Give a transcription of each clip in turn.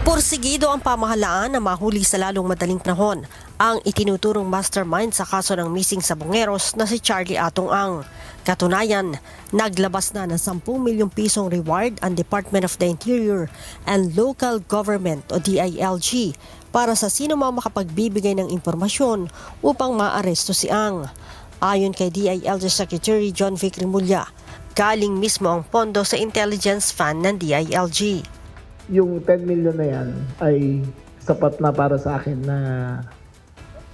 Porsigido ang pamahalaan na mahuli sa lalong madaling panahon ang itinuturong mastermind sa kaso ng missing sabongeros na si Charlie Atong Ang. Katunayan, naglabas na ng 10 milyong pisong reward ang Department of the Interior and Local Government o DILG para sa sino mang makapagbibigay ng impormasyon upang maaresto si Ang. Ayon kay DILG Secretary John Vic Rimulya, galing mismo ang pondo sa intelligence fund ng DILG. Yung 10 million na yan ay sapat na para sa akin na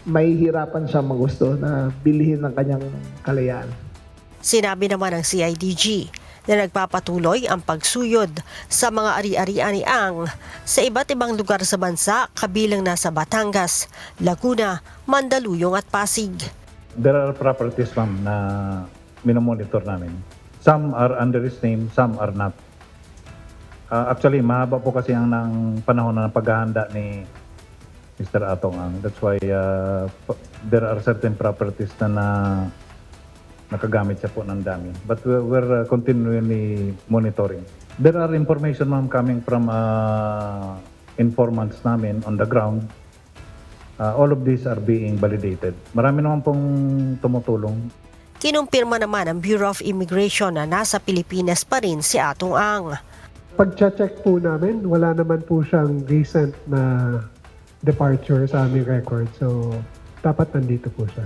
may hirapan siya magusto na bilhin ng kanyang kalayaan. Sinabi naman ng CIDG na nagpapatuloy ang pagsuyod sa mga ari-arian ni Ang sa iba't ibang lugar sa bansa kabilang nasa Batangas, Laguna, Mandaluyong at Pasig. There are properties, ma'am, na minomonitor namin. Some are under his name, some are not. Actually, mahaba po kasi ang ng panahon na paghahanda ni Mr. Atong Ang. That's why there are certain properties na nakagamit siya po ng dami. But we're continually monitoring. There are information, ma'am, coming from informants namin on the ground. All of these are being validated. Marami naman pong tumutulong. Kinumpirma naman ng Bureau of Immigration na nasa Pilipinas pa rin si Atong Ang. Pag-check po namin, wala naman po siyang recent na departure sa aming record. So, dapat nandito po siya.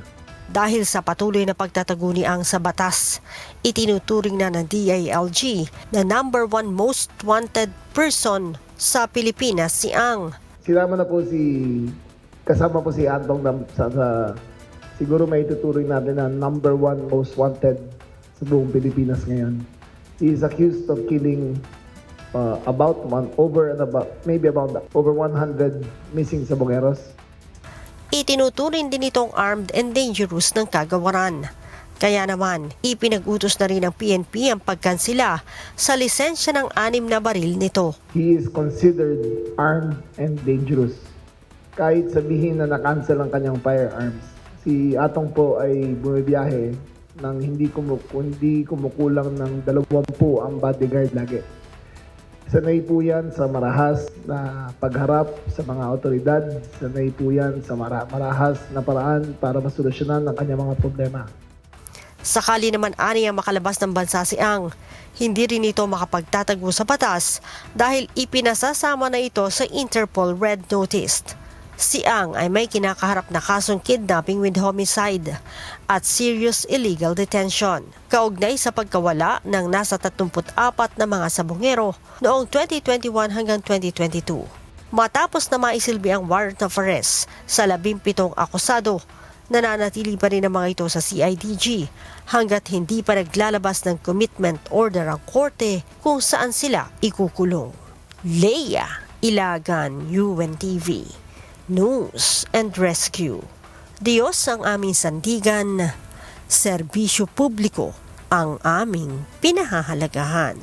Dahil sa patuloy na pagtatago ni Ang sa batas, itinuturing na ng DILG na number 1 most wanted person sa Pilipinas si Ang. Sinama na po kasama po si Atong siguro may tuturing natin na number 1 most wanted sa buong Pilipinas ngayon. He is accused of killing over 100 missing sabongeros. Itinuturing din itong armed and dangerous ng kagawaran. Kaya naman, ipinag-utos na rin ng PNP ang pagkansila sa lisensya ng 6 na baril nito. He is considered armed and dangerous. Kahit sabihin na na-cancel ang kanyang firearms, si Atong po ay bumibiyahe ng hindi kumukulang ng 20 ang bodyguard lagi. Sanay po yan sa marahas na pagharap sa mga otoridad. Sanay po yan sa marahas na paraan para masolusyonan ang kanyang mga problema. Sakali naman ani ang makalabas ng bansa si Ang, hindi rin ito makapagtatago sa batas dahil ipinasasama na ito sa Interpol Red Notice. Si Ang ay may kinakaharap na kasong kidnapping with homicide at serious illegal detention, kaugnay sa pagkawala ng nasa 34 na mga sabongero noong 2021 hanggang 2022. Matapos na maisilbi ang warrant of arrest sa 17 akusado, nananatili pa rin ang mga ito sa CIDG hanggat hindi pa naglalabas ng commitment order ang korte kung saan sila ikukulong. Leia Ilagan, UNTV News and Rescue. Diyos ang aming sandigan, serbisyo publiko ang aming pinahahalagahan.